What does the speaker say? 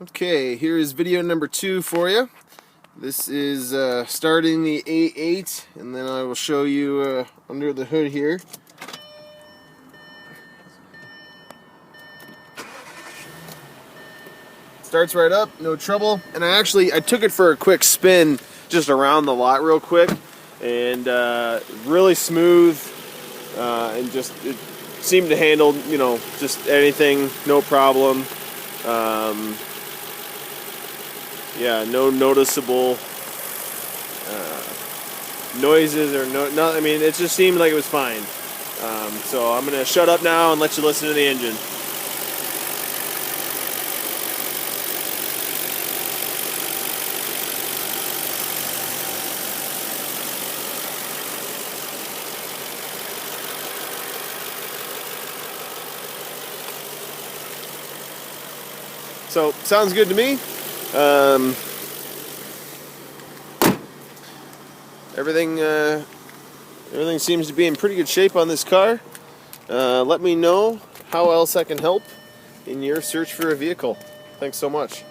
Okay, here is video number 2 for you. This is starting the A8, and then I will show you under the hood here. Starts right up, no trouble. And I took it for a quick spin just around the lot real quick, and really smooth, and just it seemed to handle, just anything, no problem. Yeah, no noticeable noises or no. I mean, it just seemed like it was fine. So I'm gonna shut up now and let you listen to the engine. So sounds good to me. Everything seems to be in pretty good shape on this car. Let me know how else I can help in your search for a vehicle. Thanks so much.